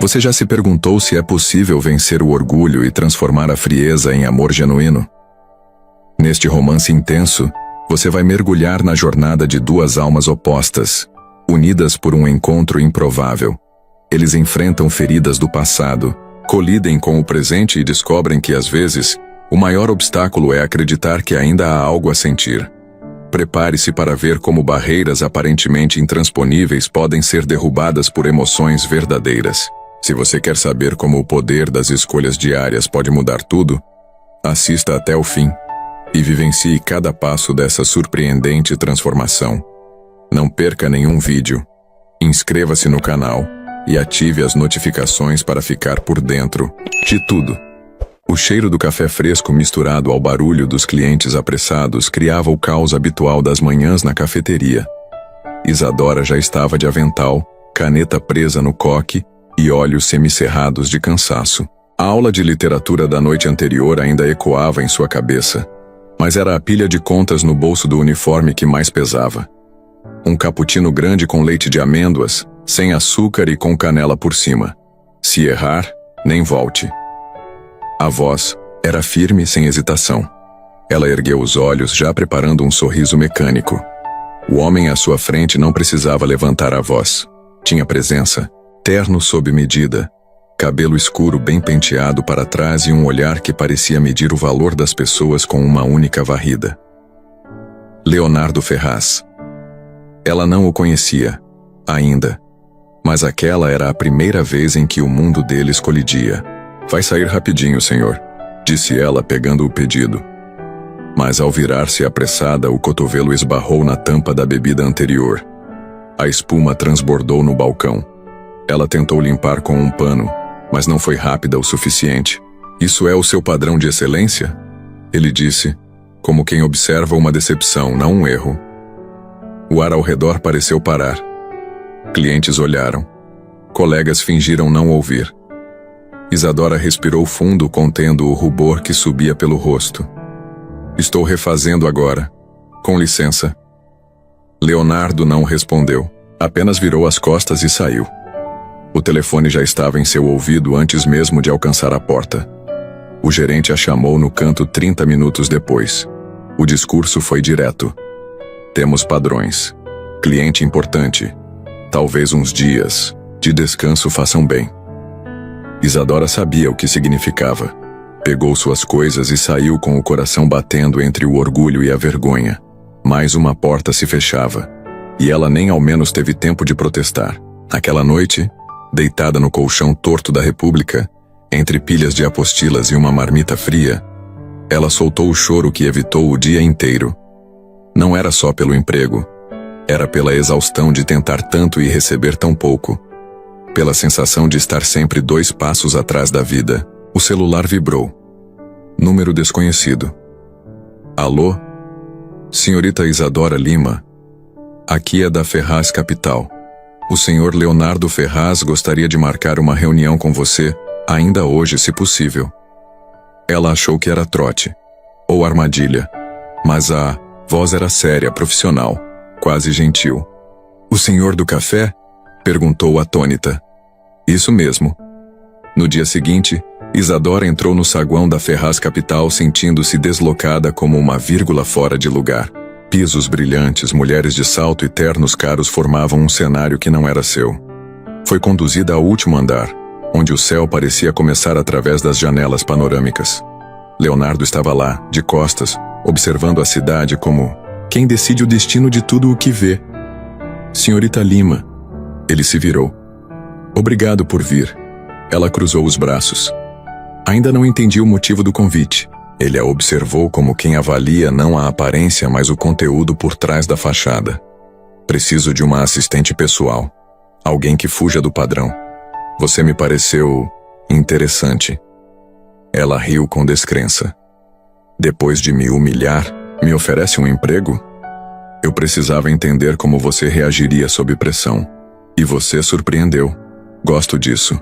Você já se perguntou se é possível vencer o orgulho e transformar a frieza em amor genuíno? Neste romance intenso, você vai mergulhar na jornada de duas almas opostas, unidas por um encontro improvável. Eles enfrentam feridas do passado, colidem com o presente e descobrem que, às vezes, o maior obstáculo é acreditar que ainda há algo a sentir. Prepare-se para ver como barreiras aparentemente intransponíveis podem ser derrubadas por emoções verdadeiras. Se você quer saber como o poder das escolhas diárias pode mudar tudo, assista até o fim e vivencie cada passo dessa surpreendente transformação. Não perca nenhum vídeo. Inscreva-se no canal e ative as notificações para ficar por dentro de tudo. O cheiro do café fresco misturado ao barulho dos clientes apressados criava o caos habitual das manhãs na cafeteria. Isadora já estava de avental, caneta presa no coque e olhos semicerrados de cansaço. A aula de literatura da noite anterior ainda ecoava em sua cabeça, mas era a pilha de contas no bolso do uniforme que mais pesava. Um cappuccino grande com leite de amêndoas, sem açúcar e com canela por cima. Se errar, nem volte. A voz era firme sem hesitação. Ela ergueu os olhos, já preparando um sorriso mecânico. O homem à sua frente não precisava levantar a voz. Tinha presença, terno sob medida, cabelo escuro bem penteado para trás e um olhar que parecia medir o valor das pessoas com uma única varrida. Leonardo Ferraz. Ela não o conhecia, ainda. Mas aquela era a primeira vez em que o mundo deles colidia. Vai sair rapidinho, senhor, disse ela pegando o pedido. Mas ao virar-se apressada, o cotovelo esbarrou na tampa da bebida anterior. A espuma transbordou no balcão. Ela tentou limpar com um pano, mas não foi rápida o suficiente. Isso é o seu padrão de excelência? Ele disse, como quem observa uma decepção, não um erro. O ar ao redor pareceu parar. Clientes olharam. Colegas fingiram não ouvir. Isadora respirou fundo, contendo o rubor que subia pelo rosto. Estou refazendo agora. Com licença. Leonardo não respondeu. Apenas virou as costas e saiu. O telefone já estava em seu ouvido antes mesmo de alcançar a porta. O gerente a chamou no canto 30 minutos depois. O discurso foi direto. Temos padrões. Cliente importante. Talvez uns dias de descanso façam bem. Isadora sabia o que significava. Pegou suas coisas e saiu com o coração batendo entre o orgulho e a vergonha. Mais uma porta se fechava. E ela nem ao menos teve tempo de protestar. Aquela noite, deitada no colchão torto da República, entre pilhas de apostilas e uma marmita fria, ela soltou o choro que evitou o dia inteiro. Não era só pelo emprego. Era pela exaustão de tentar tanto e receber tão pouco. Pela sensação de estar sempre 2 passos atrás da vida. O celular vibrou. Número desconhecido. Alô? Senhorita Isadora Lima. Aqui é da Ferraz Capital. O senhor Leonardo Ferraz gostaria de marcar uma reunião com você, ainda hoje, se possível. Ela achou que era trote, ou armadilha, mas a voz era séria, profissional, quase gentil. O senhor do café? Perguntou atônita. Isso mesmo. No dia seguinte, Isadora entrou no saguão da Ferraz Capital sentindo-se deslocada como uma vírgula fora de lugar. Pisos brilhantes, mulheres de salto e ternos caros formavam um cenário que não era seu. Foi conduzida ao último andar, onde o céu parecia começar através das janelas panorâmicas. Leonardo estava lá, de costas, observando a cidade como quem decide o destino de tudo o que vê. Senhorita Lima. Ele se virou. Obrigado por vir. Ela cruzou os braços. Ainda não entendi o motivo do convite. Ele a observou como quem avalia não a aparência, mas o conteúdo por trás da fachada. Preciso de uma assistente pessoal. Alguém que fuja do padrão. Você me pareceu interessante. Ela riu com descrença. Depois de me humilhar, me oferece um emprego? Eu precisava entender como você reagiria sob pressão. E você surpreendeu. Gosto disso.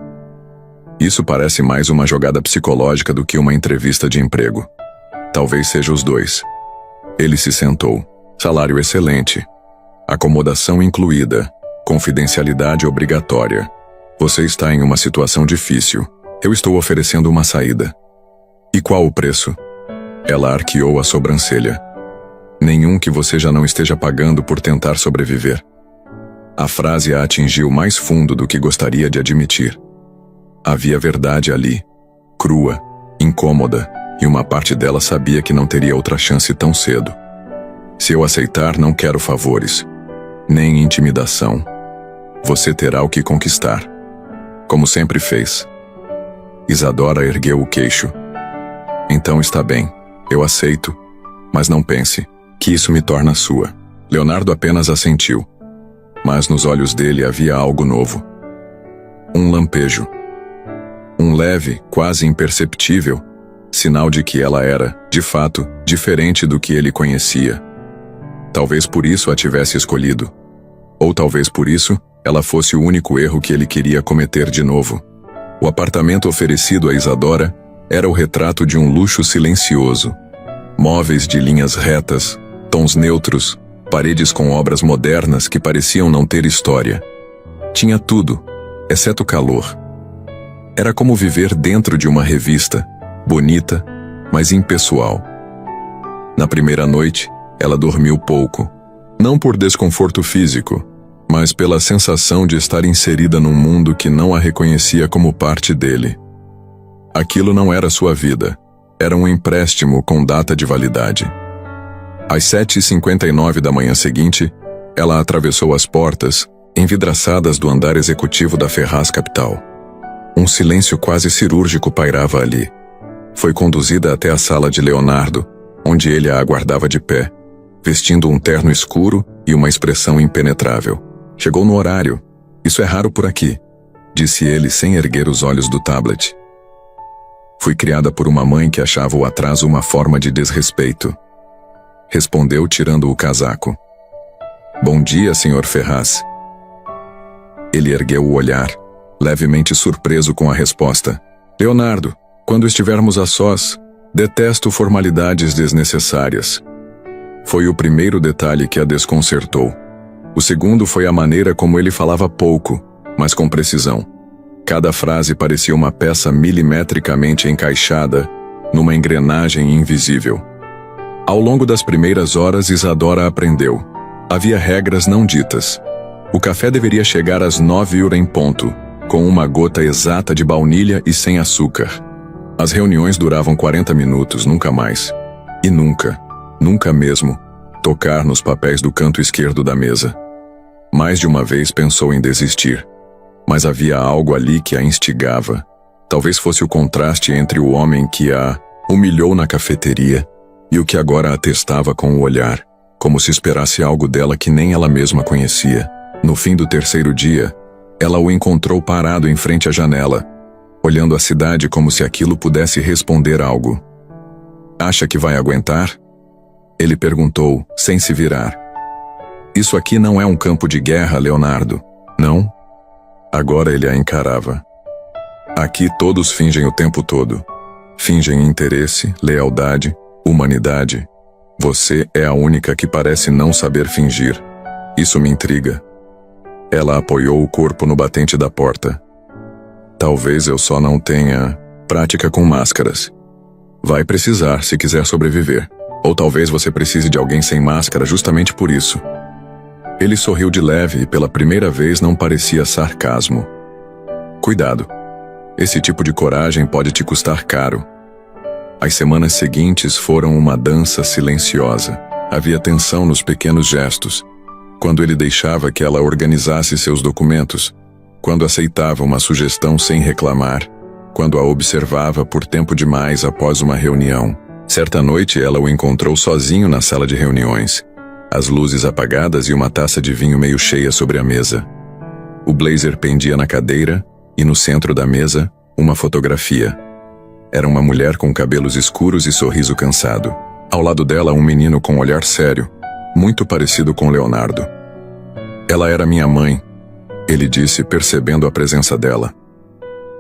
Isso parece mais uma jogada psicológica do que uma entrevista de emprego. Talvez seja os dois. Ele se sentou. Salário excelente. Acomodação incluída. Confidencialidade obrigatória. Você está em uma situação difícil. Eu estou oferecendo uma saída. E qual o preço? Ela arqueou a sobrancelha. Nenhum que você já não esteja pagando por tentar sobreviver. A frase a atingiu mais fundo do que gostaria de admitir. Havia verdade ali, crua, incômoda, e uma parte dela sabia que não teria outra chance tão cedo. Se eu aceitar, não quero favores, nem intimidação. Você terá o que conquistar, como sempre fez. Isadora ergueu o queixo. Então está bem, eu aceito, mas não pense que isso me torna sua. Leonardo apenas assentiu, mas nos olhos dele havia algo novo. Um lampejo. Um leve, quase imperceptível, sinal de que ela era, de fato, diferente do que ele conhecia. Talvez por isso a tivesse escolhido. Ou talvez por isso, ela fosse o único erro que ele queria cometer de novo. O apartamento oferecido a Isadora era o retrato de um luxo silencioso. Móveis de linhas retas, tons neutros, paredes com obras modernas que pareciam não ter história. Tinha tudo, exceto calor. Era como viver dentro de uma revista, bonita, mas impessoal. Na primeira noite, ela dormiu pouco, não por desconforto físico, mas pela sensação de estar inserida num mundo que não a reconhecia como parte dele. Aquilo não era sua vida, era um empréstimo com data de validade. Às 7h59 da manhã seguinte, ela atravessou as portas, envidraçadas do andar executivo da Ferraz Capital. Um silêncio quase cirúrgico pairava ali. Foi conduzida até a sala de Leonardo, onde ele a aguardava de pé, vestindo um terno escuro e uma expressão impenetrável. Chegou no horário. Isso é raro por aqui, disse ele sem erguer os olhos do tablet. Fui criada por uma mãe que achava o atraso uma forma de desrespeito. Respondeu tirando o casaco. Bom dia, Sr. Ferraz. Ele ergueu o olhar, levemente surpreso com a resposta. Leonardo, quando estivermos a sós, detesto formalidades desnecessárias. Foi o primeiro detalhe que a desconcertou. O segundo foi a maneira como ele falava pouco, mas com precisão. Cada frase parecia uma peça milimetricamente encaixada numa engrenagem invisível. Ao longo das primeiras horas, Isadora aprendeu. Havia regras não ditas. O café deveria chegar às 9h em ponto, com uma gota exata de baunilha e sem açúcar. As reuniões duravam 40 minutos, nunca mais. E nunca mesmo, tocar nos papéis do canto esquerdo da mesa. Mais de uma vez pensou em desistir. Mas havia algo ali que a instigava. Talvez fosse o contraste entre o homem que a humilhou na cafeteria e o que agora a testava com o olhar, como se esperasse algo dela que nem ela mesma conhecia. No fim do terceiro dia, ela o encontrou parado em frente à janela, olhando a cidade como se aquilo pudesse responder algo. Acha que vai aguentar? Ele perguntou, sem se virar. Isso aqui não é um campo de guerra, Leonardo, não? Agora ele a encarava. Aqui todos fingem o tempo todo. Fingem interesse, lealdade, humanidade. Você é a única que parece não saber fingir. Isso me intriga. Ela apoiou o corpo no batente da porta. Talvez eu só não tenha prática com máscaras. Vai precisar se quiser sobreviver. Ou talvez você precise de alguém sem máscara justamente por isso. Ele sorriu de leve e pela primeira vez não parecia sarcasmo. Cuidado. Esse tipo de coragem pode te custar caro. As semanas seguintes foram uma dança silenciosa. Havia tensão nos pequenos gestos. Quando ele deixava que ela organizasse seus documentos. Quando aceitava uma sugestão sem reclamar. Quando a observava por tempo demais após uma reunião. Certa noite ela o encontrou sozinho na sala de reuniões. As luzes apagadas e uma taça de vinho meio cheia sobre a mesa. O blazer pendia na cadeira e no centro da mesa, uma fotografia. Era uma mulher com cabelos escuros e sorriso cansado. Ao lado dela, um menino com olhar sério, muito parecido com Leonardo. Ela era minha mãe, ele disse, percebendo a presença dela.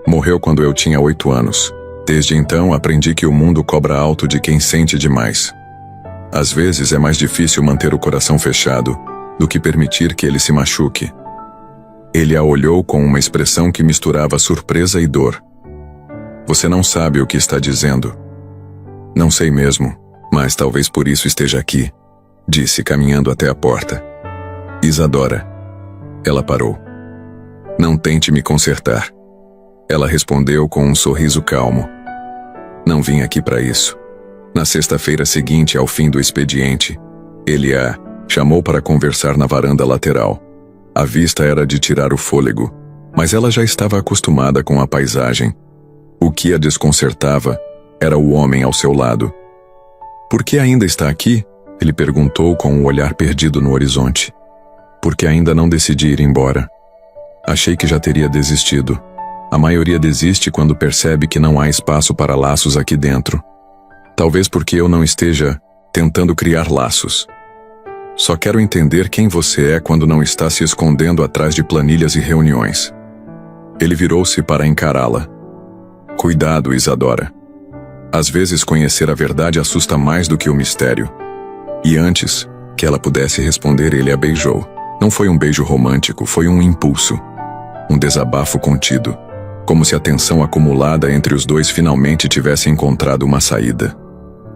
Morreu quando eu tinha 8 anos. Desde então, aprendi que o mundo cobra alto de quem sente demais. Às vezes é mais difícil manter o coração fechado do que permitir que ele se machuque. Ele a olhou com uma expressão que misturava surpresa e dor. Você não sabe o que está dizendo. Não sei mesmo, mas talvez por isso esteja aqui, disse caminhando até a porta. Isadora. Ela parou. Não tente me consertar. Ela respondeu com um sorriso calmo. Não vim aqui para isso. Na sexta-feira seguinte ao fim do expediente, ele a chamou para conversar na varanda lateral. A vista era de tirar o fôlego, mas ela já estava acostumada com a paisagem. O que a desconcertava era o homem ao seu lado. Por que ainda está aqui? Ele perguntou com um olhar perdido no horizonte. Porque ainda não decidi ir embora. Achei que já teria desistido. A maioria desiste quando percebe que não há espaço para laços aqui dentro. Talvez porque eu não esteja tentando criar laços. Só quero entender quem você é quando não está se escondendo atrás de planilhas e reuniões. Ele virou-se para encará-la. Cuidado, Isadora. Às vezes conhecer a verdade assusta mais do que o mistério. E antes que ela pudesse responder, ele a beijou. Não foi um beijo romântico, foi um impulso. Um desabafo contido. Como se a tensão acumulada entre os dois finalmente tivesse encontrado uma saída.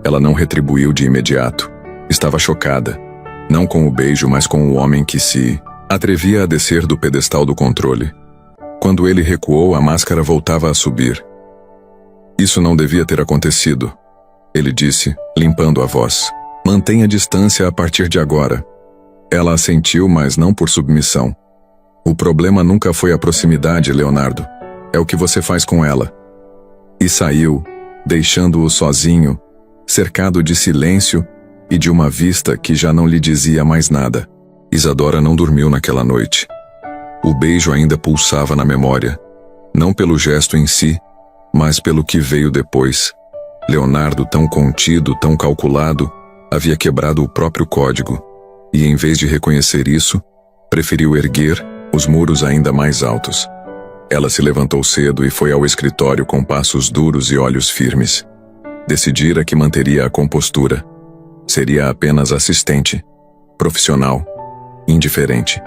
Ela não retribuiu de imediato. Estava chocada. Não com o beijo, mas com o homem que se atrevia a descer do pedestal do controle. Quando ele recuou, a máscara voltava a subir. Isso não devia ter acontecido, ele disse, limpando a voz. Mantenha distância a partir de agora. Ela assentiu, mas não por submissão. O problema nunca foi a proximidade, Leonardo. É o que você faz com ela. E saiu, deixando-o sozinho, cercado de silêncio e de uma vista que já não lhe dizia mais nada. Isadora não dormiu naquela noite. O beijo ainda pulsava na memória, não pelo gesto em si, mas pelo que veio depois. Leonardo, tão contido, tão calculado, havia quebrado o próprio código, e em vez de reconhecer isso, preferiu erguer os muros ainda mais altos. Ela se levantou cedo e foi ao escritório com passos duros e olhos firmes. Decidira que manteria a compostura. Seria apenas assistente, profissional, indiferente.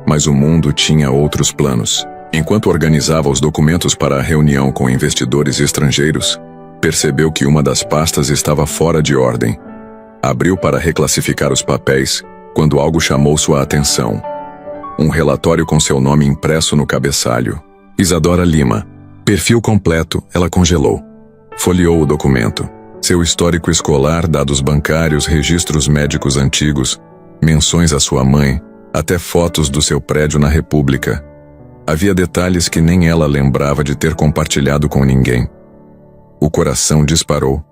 Mas o mundo tinha outros planos. Enquanto organizava os documentos para a reunião com investidores estrangeiros, percebeu que uma das pastas estava fora de ordem. Abriu para reclassificar os papéis, quando algo chamou sua atenção. Um relatório com seu nome impresso no cabeçalho. Isadora Lima. Perfil completo, ela congelou. Folheou o documento. Seu histórico escolar, dados bancários, registros médicos antigos, menções à sua mãe, até fotos do seu prédio na República. Havia detalhes que nem ela lembrava de ter compartilhado com ninguém. O coração disparou.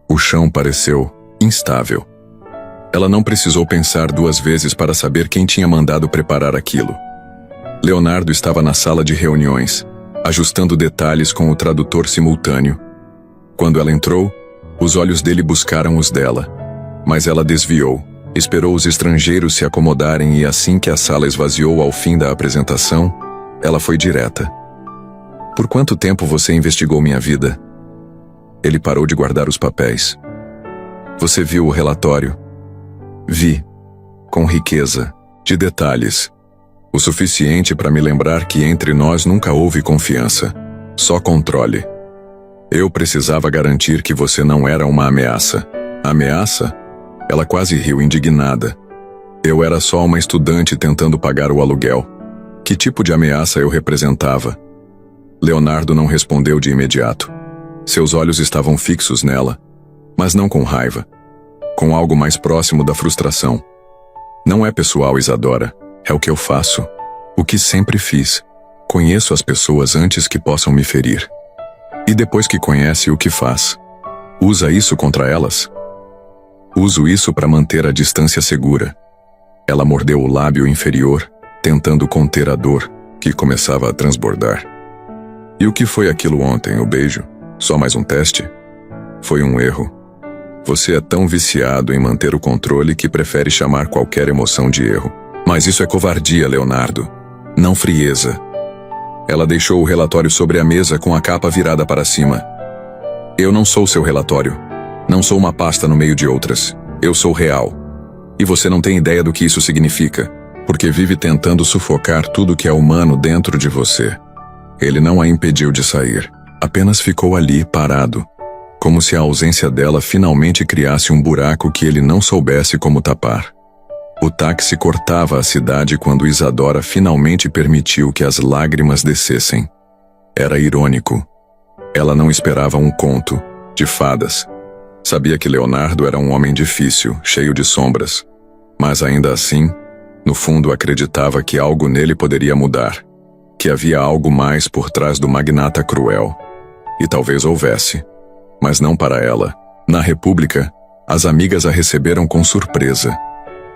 O chão pareceu instável. Ela não precisou pensar duas vezes para saber quem tinha mandado preparar aquilo. Leonardo estava na sala de reuniões, ajustando detalhes com o tradutor simultâneo. Quando ela entrou, os olhos dele buscaram os dela, mas ela desviou, esperou os estrangeiros se acomodarem e assim que a sala esvaziou ao fim da apresentação, ela foi direta. Por quanto tempo você investigou minha vida? Ele parou de guardar os papéis. Você viu o relatório? Vi. Com riqueza, de detalhes. O suficiente para me lembrar que entre nós nunca houve confiança, só controle. Eu precisava garantir que você não era uma ameaça. Ameaça? Ela quase riu indignada. Eu era só uma estudante tentando pagar o aluguel. Que tipo de ameaça eu representava? Leonardo não respondeu de imediato. Seus olhos estavam fixos nela, mas não com raiva. Com algo mais próximo da frustração. Não é pessoal, Isadora. É o que eu faço. O que sempre fiz. Conheço as pessoas antes que possam me ferir. E depois que conhece, o que faz? Usa isso contra elas? Uso isso para manter a distância segura. Ela mordeu o lábio inferior, tentando conter a dor, que começava a transbordar. E o que foi aquilo ontem, o beijo? Só mais um teste? Foi um erro. Você é tão viciado em manter o controle que prefere chamar qualquer emoção de erro. Mas isso é covardia, Leonardo. Não frieza. Ela deixou o relatório sobre a mesa com a capa virada para cima. Eu não sou seu relatório. Não sou uma pasta no meio de outras. Eu sou real. E você não tem ideia do que isso significa. porque vive tentando sufocar tudo que é humano dentro de você. Ele não a impediu de sair, apenas ficou ali parado, como se a ausência dela finalmente criasse um buraco que ele não soubesse como tapar. O táxi cortava a cidade quando Isadora finalmente permitiu que as lágrimas descessem. Era irônico. Ela não esperava um conto de fadas. Sabia que Leonardo era um homem difícil, cheio de sombras. Mas ainda assim, no fundo acreditava que algo nele poderia mudar. Que havia algo mais por trás do magnata cruel. E talvez houvesse. Mas não para ela. Na República, as amigas a receberam com surpresa.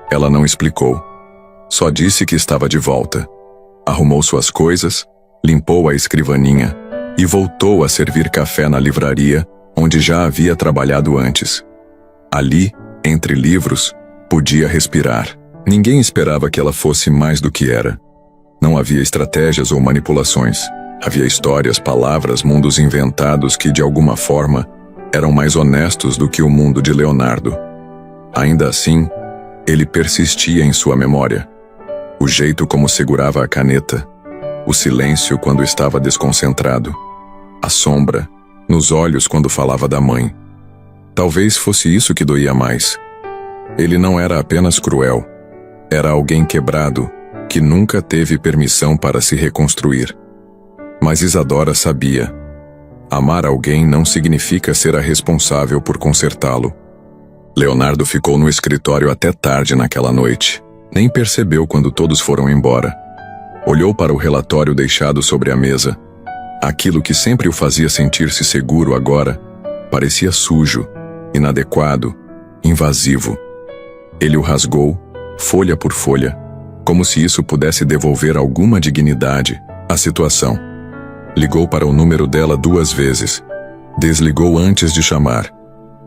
Ela não explicou. Só disse que estava de volta. Arrumou suas coisas, limpou a escrivaninha e voltou a servir café na livraria, onde já havia trabalhado antes. Ali, entre livros, podia respirar. Ninguém esperava que ela fosse mais do que era. Não havia estratégias ou manipulações. Havia histórias, palavras, mundos inventados que, de alguma forma, eram mais honestos do que o mundo de Leonardo. Ainda assim, ele persistia em sua memória. O jeito como segurava a caneta, o silêncio quando estava desconcentrado, a sombra nos olhos quando falava da mãe. Talvez fosse isso que doía mais. Ele não era apenas cruel, era alguém quebrado, que nunca teve permissão para se reconstruir. Mas Isadora sabia. Amar alguém não significa ser a responsável por consertá-lo. Leonardo ficou no escritório até tarde naquela noite. Nem percebeu quando todos foram embora. Olhou para o relatório deixado sobre a mesa. Aquilo que sempre o fazia sentir-se seguro agora parecia sujo, inadequado, invasivo. Ele o rasgou, folha por folha, como se isso pudesse devolver alguma dignidade à situação. Ligou para o número dela 2 vezes. Desligou antes de chamar.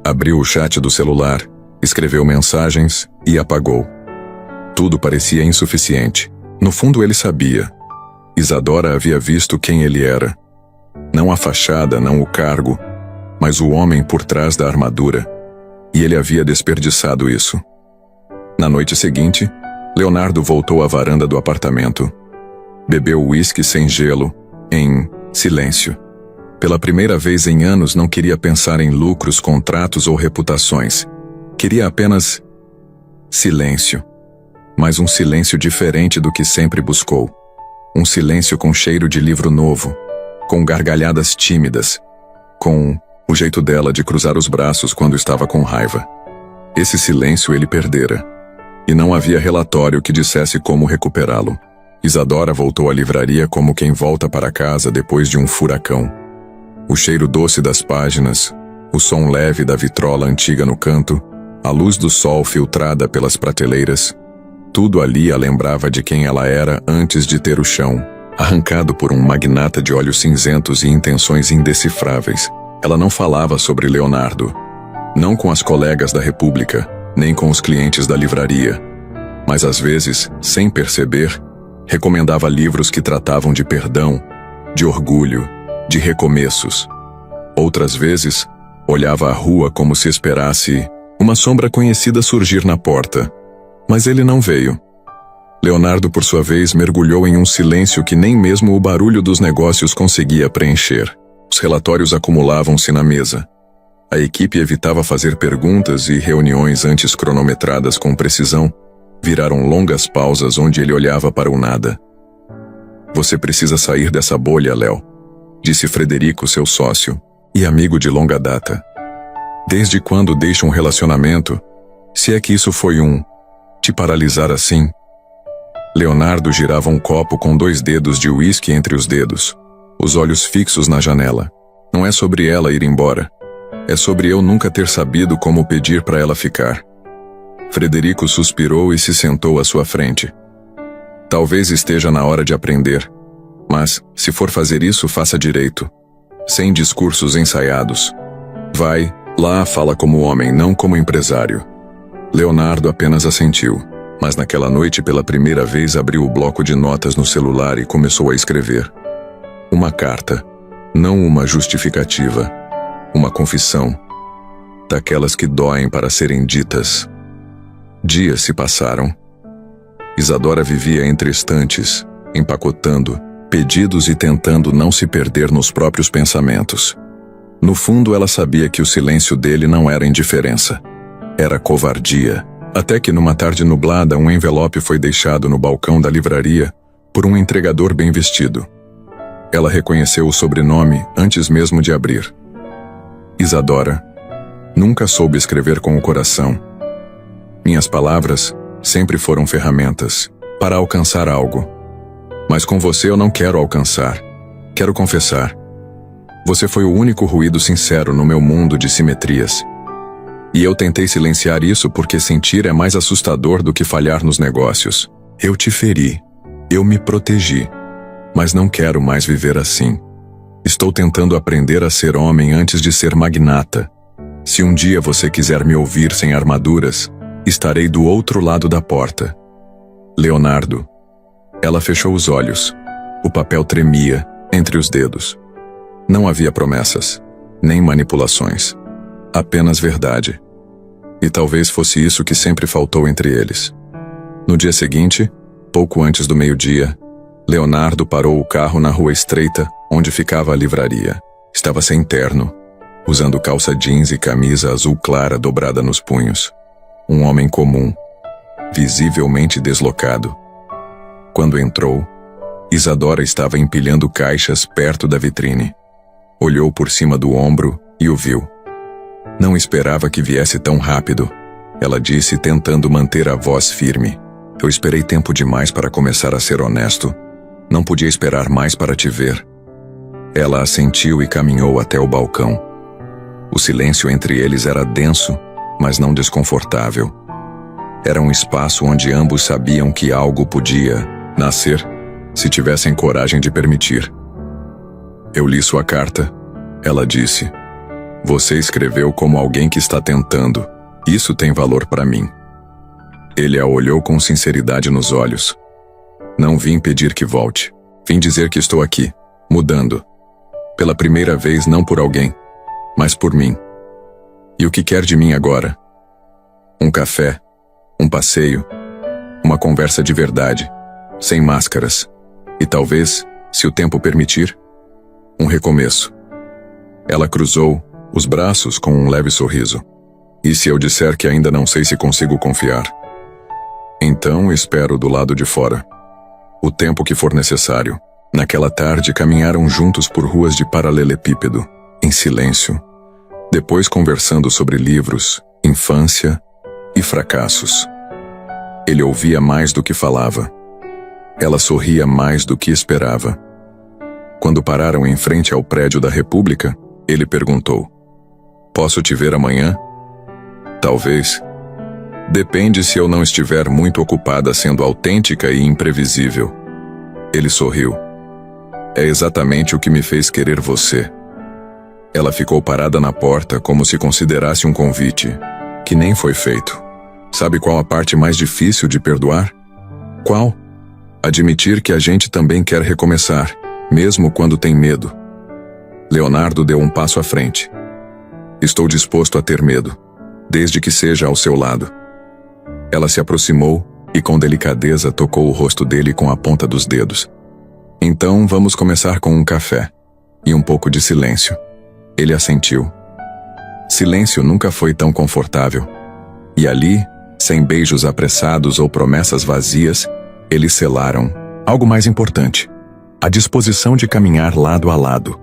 Abriu o chat do celular, escreveu mensagens e apagou. Tudo parecia insuficiente. No fundo ele sabia. Isadora havia visto quem ele era. Não a fachada, não o cargo, mas o homem por trás da armadura. E ele havia desperdiçado isso. Na noite seguinte, Leonardo voltou à varanda do apartamento. Bebeu uísque sem gelo, em silêncio. Pela primeira vez em anos não queria pensar em lucros, contratos ou reputações. Queria apenas silêncio. Mas um silêncio diferente do que sempre buscou. Um silêncio com cheiro de livro novo, com gargalhadas tímidas, com o jeito dela de cruzar os braços quando estava com raiva. Esse silêncio ele perdera. E não havia relatório que dissesse como recuperá-lo. Isadora voltou à livraria como quem volta para casa depois de um furacão. O cheiro doce das páginas, o som leve da vitrola antiga no canto, a luz do sol filtrada pelas prateleiras, tudo ali a lembrava de quem ela era antes de ter o chão, arrancado por um magnata de olhos cinzentos e intenções indecifráveis. Ela não falava sobre Leonardo, não com as colegas da República, nem com os clientes da livraria, mas às vezes, sem perceber, recomendava livros que tratavam de perdão, de orgulho, de recomeços. Outras vezes, olhava a rua como se esperasse uma sombra conhecida surgir na porta. Mas ele não veio. Leonardo, por sua vez, mergulhou em um silêncio que nem mesmo o barulho dos negócios conseguia preencher. Os relatórios acumulavam-se na mesa. A equipe evitava fazer perguntas e reuniões antes cronometradas com precisão viraram longas pausas onde ele olhava para o nada. Você precisa sair dessa bolha, Léo, disse Frederico, seu sócio, e amigo de longa data. Desde quando deixa um relacionamento, se é que isso foi te paralisar assim? Leonardo girava um copo com 2 dedos de uísque entre os dedos, os olhos fixos na janela. Não é sobre ela ir embora. É sobre eu nunca ter sabido como pedir para ela ficar. Frederico suspirou e se sentou à sua frente. Talvez esteja na hora de aprender. Mas, se for fazer isso, faça direito. Sem discursos ensaiados. Vai, lá fala como homem, não como empresário. Leonardo apenas assentiu. Mas naquela noite, pela primeira vez, abriu o bloco de notas no celular e começou a escrever. Uma carta. Não uma justificativa. Uma confissão. Daquelas que doem para serem ditas. Dias se passaram. Isadora vivia entre estantes, empacotando pedidos e tentando não se perder nos próprios pensamentos. No fundo, ela sabia que o silêncio dele não era indiferença. Era covardia. Até que numa tarde nublada, um envelope foi deixado no balcão da livraria por um entregador bem vestido. Ela reconheceu o sobrenome antes mesmo de abrir. Isadora. Nunca soube escrever com o coração. Minhas palavras sempre foram ferramentas para alcançar algo. Mas com você eu não quero alcançar. Quero confessar. Você foi o único ruído sincero no meu mundo de simetrias. E eu tentei silenciar isso porque sentir é mais assustador do que falhar nos negócios. Eu te feri. Eu me protegi. Mas não quero mais viver assim. Estou tentando aprender a ser homem antes de ser magnata. Se um dia você quiser me ouvir sem armaduras, estarei do outro lado da porta. Leonardo. Ela fechou os olhos. O papel tremia entre os dedos. Não havia promessas, nem manipulações. Apenas verdade. E talvez fosse isso que sempre faltou entre eles. No dia seguinte, pouco antes do meio-dia, Leonardo parou o carro na rua estreita onde ficava a livraria. Estava sem terno, usando calça jeans e camisa azul clara dobrada nos punhos. Um homem comum, visivelmente deslocado. Quando entrou, Isadora estava empilhando caixas perto da vitrine. Olhou por cima do ombro e o viu. Não esperava que viesse tão rápido, ela disse, tentando manter a voz firme. Eu esperei tempo demais para começar a ser honesto. Não podia esperar mais para te ver. Ela assentiu e caminhou até o balcão. O silêncio entre eles era denso, mas não desconfortável. Era um espaço onde ambos sabiam que algo podia nascer, se tivessem coragem de permitir. Eu li sua carta, ela disse. Você escreveu como alguém que está tentando. Isso tem valor para mim. Ele a olhou com sinceridade nos olhos. Não vim pedir que volte. Vim dizer que estou aqui, mudando. Pela primeira vez não por alguém, mas por mim. E o que quer de mim agora? Um café, um passeio, uma conversa de verdade, sem máscaras. E talvez, se o tempo permitir, um recomeço. Ela cruzou os braços com um leve sorriso. E se eu disser que ainda não sei se consigo confiar? Então espero do lado de fora. O tempo que for necessário. Naquela tarde caminharam juntos por ruas de paralelepípedo, em silêncio. Depois conversando sobre livros, infância e fracassos. Ele ouvia mais do que falava. Ela sorria mais do que esperava. Quando pararam em frente ao prédio da República, ele perguntou: Posso te ver amanhã? Talvez. Depende se eu não estiver muito ocupada sendo autêntica e imprevisível. Ele sorriu. É exatamente o que me fez querer você. Ela ficou parada na porta como se considerasse um convite, que nem foi feito. Sabe qual a parte mais difícil de perdoar? Qual? Admitir que a gente também quer recomeçar, mesmo quando tem medo. Leonardo deu um passo à frente. Estou disposto a ter medo, desde que seja ao seu lado. Ela se aproximou e com delicadeza tocou o rosto dele com a ponta dos dedos. Então vamos começar com um café e um pouco de silêncio. Ele assentiu. Silêncio nunca foi tão confortável. E ali, sem beijos apressados ou promessas vazias, eles selaram algo mais importante: a disposição de caminhar lado a lado,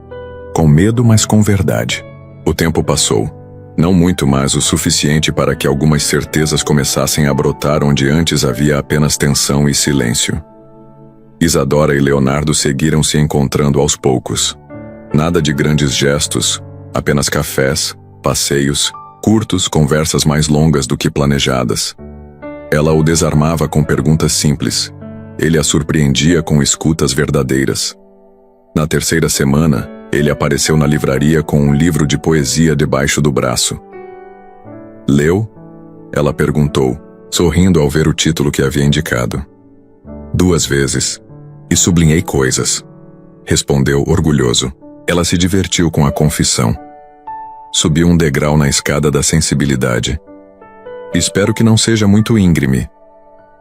com medo, mas com verdade. O tempo passou. Não muito, mas o suficiente para que algumas certezas começassem a brotar onde antes havia apenas tensão e silêncio. Isadora e Leonardo seguiram se encontrando aos poucos. Nada de grandes gestos, apenas cafés, passeios, curtos, conversas mais longas do que planejadas. Ela o desarmava com perguntas simples. Ele a surpreendia com escutas verdadeiras. Na terceira semana, ele apareceu na livraria com um livro de poesia debaixo do braço. Leu? Ela perguntou, sorrindo ao ver o título que havia indicado. 2 vezes. E sublinhei coisas. Respondeu orgulhoso. Ela se divertiu com a confissão. Subiu um degrau na escada da sensibilidade. Espero que não seja muito íngreme.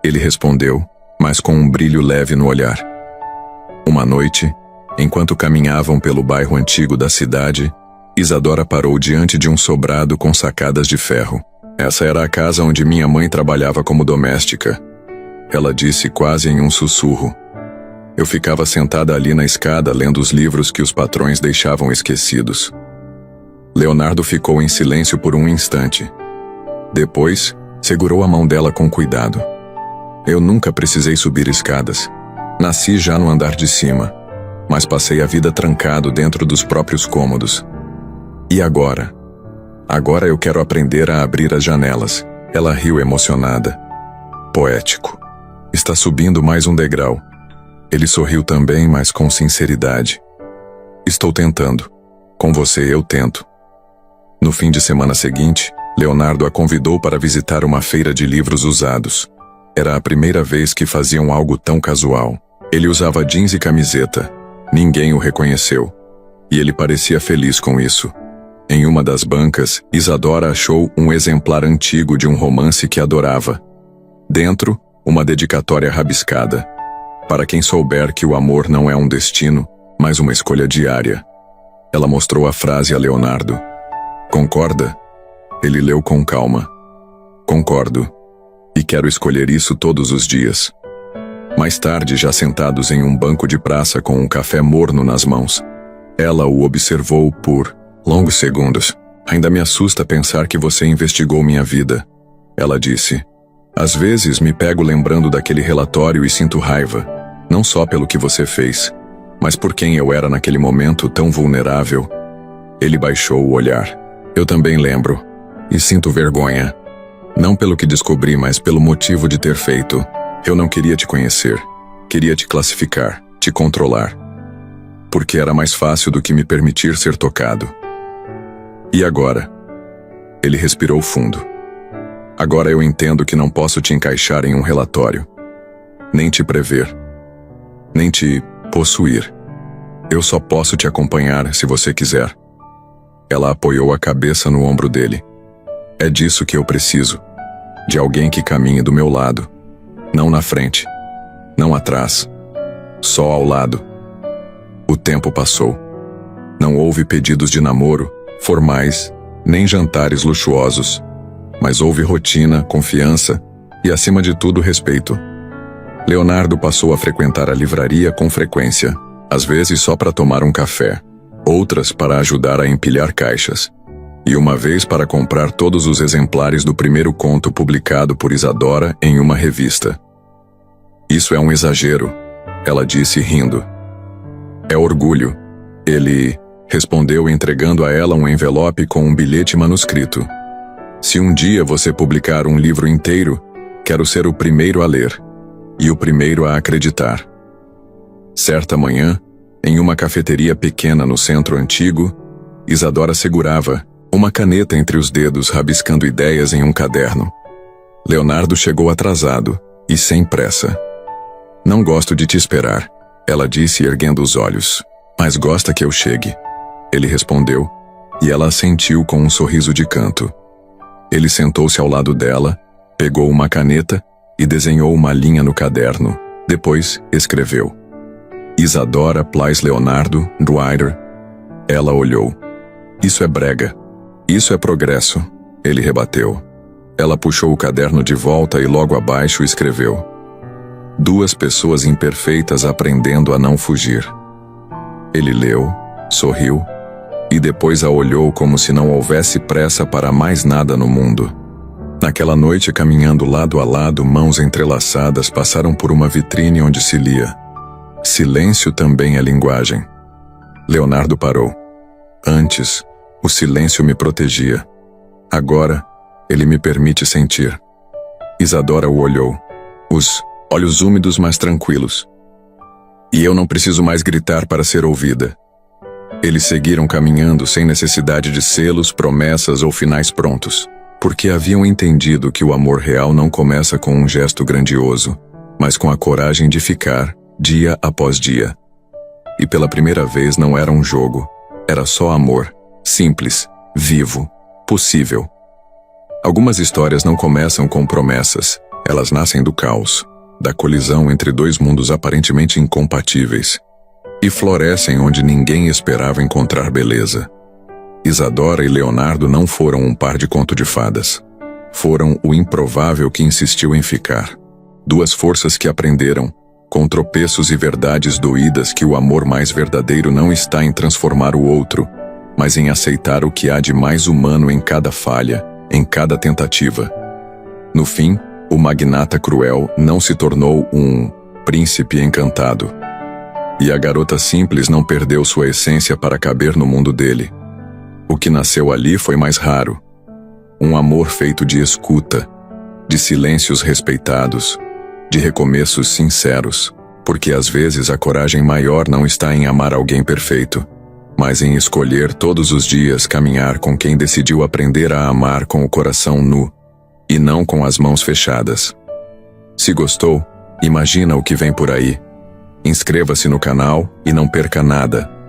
Ele respondeu, mas com um brilho leve no olhar. Uma noite, enquanto caminhavam pelo bairro antigo da cidade, Isadora parou diante de um sobrado com sacadas de ferro. Essa era a casa onde minha mãe trabalhava como doméstica. Ela disse quase em um sussurro. Eu ficava sentada ali na escada lendo os livros que os patrões deixavam esquecidos. Leonardo ficou em silêncio por um instante. Depois, segurou a mão dela com cuidado. Eu nunca precisei subir escadas. Nasci já no andar de cima, mas passei a vida trancado dentro dos próprios cômodos. E agora? Agora eu quero aprender a abrir as janelas. Ela riu emocionada. Poético. Está subindo mais um degrau. Ele sorriu também, mas com sinceridade. Estou tentando. Com você eu tento. No fim de semana seguinte, Leonardo a convidou para visitar uma feira de livros usados. Era a primeira vez que faziam algo tão casual. Ele usava jeans e camiseta. Ninguém o reconheceu. E ele parecia feliz com isso. Em uma das bancas, Isadora achou um exemplar antigo de um romance que adorava. Dentro, uma dedicatória rabiscada. Para quem souber que o amor não é um destino, mas uma escolha diária. Ela mostrou a frase a Leonardo. Concorda? Ele leu com calma. Concordo. E quero escolher isso todos os dias. Mais tarde, já sentados em um banco de praça com um café morno nas mãos, ela o observou por longos segundos. Ainda me assusta pensar que você investigou minha vida. Ela disse. Às vezes me pego lembrando daquele relatório e sinto raiva, não só pelo que você fez, mas por quem eu era naquele momento tão vulnerável. Ele baixou o olhar. Eu também lembro. E sinto vergonha. Não pelo que descobri, mas pelo motivo de ter feito. Eu não queria te conhecer. Queria te classificar, te controlar. Porque era mais fácil do que me permitir ser tocado. E agora? Ele respirou fundo. Agora eu entendo que não posso te encaixar em um relatório. Nem te prever. Nem te possuir. Eu só posso te acompanhar se você quiser. Ela apoiou a cabeça no ombro dele. É disso que eu preciso. De alguém que caminhe do meu lado. Não na frente. Não atrás. Só ao lado. O tempo passou. Não houve pedidos de namoro, formais, nem jantares luxuosos. Mas houve rotina, confiança e, acima de tudo, respeito. Leonardo passou a frequentar a livraria com frequência, às vezes só para tomar um café, outras para ajudar a empilhar caixas, e uma vez para comprar todos os exemplares do primeiro conto publicado por Isadora em uma revista. Isso é um exagero, ela disse rindo. É orgulho, ele respondeu entregando a ela um envelope com um bilhete manuscrito. Se um dia você publicar um livro inteiro, quero ser o primeiro a ler, e o primeiro a acreditar. Certa manhã, em uma cafeteria pequena no centro antigo, Isadora segurava uma caneta entre os dedos rabiscando ideias em um caderno. Leonardo chegou atrasado e sem pressa. Não gosto de te esperar, ela disse erguendo os olhos. Mas gosta que eu chegue. Ele respondeu, e ela assentiu com um sorriso de canto. Ele sentou-se ao lado dela, pegou uma caneta e desenhou uma linha no caderno. Depois, escreveu. Isadora Plais Leonardo, Dwyer. Ela olhou. Isso é brega. Isso é progresso, ele rebateu. Ela puxou o caderno de volta e logo abaixo escreveu. 2 pessoas imperfeitas aprendendo a não fugir. Ele leu, sorriu, e depois a olhou como se não houvesse pressa para mais nada no mundo. Naquela noite, caminhando lado a lado, mãos entrelaçadas, passaram por uma vitrine onde se lia. Silêncio também é linguagem. Leonardo parou. Antes, o silêncio me protegia. Agora, ele me permite sentir. Isadora o olhou. Os olhos úmidos, mas tranquilos. E eu não preciso mais gritar para ser ouvida. Eles seguiram caminhando sem necessidade de selos, promessas ou finais prontos, porque haviam entendido que o amor real não começa com um gesto grandioso, mas com a coragem de ficar, dia após dia. E pela primeira vez não era um jogo, era só amor, simples, vivo, possível. Algumas histórias não começam com promessas, elas nascem do caos. da colisão entre dois mundos aparentemente incompatíveis, e florescem onde ninguém esperava encontrar beleza. Isadora e Leonardo não foram um par de conto de fadas. Foram o improvável que insistiu em ficar. Duas forças que aprenderam, com tropeços e verdades doídas, que o amor mais verdadeiro não está em transformar o outro, mas em aceitar o que há de mais humano em cada falha, em cada tentativa. No fim, o magnata cruel não se tornou um príncipe encantado. E a garota simples não perdeu sua essência para caber no mundo dele. O que nasceu ali foi mais raro. Um amor feito de escuta, de silêncios respeitados, de recomeços sinceros, porque às vezes a coragem maior não está em amar alguém perfeito, mas em escolher todos os dias caminhar com quem decidiu aprender a amar com o coração nu, e não com as mãos fechadas. Se gostou, imagina o que vem por aí. Inscreva-se no canal e não perca nada.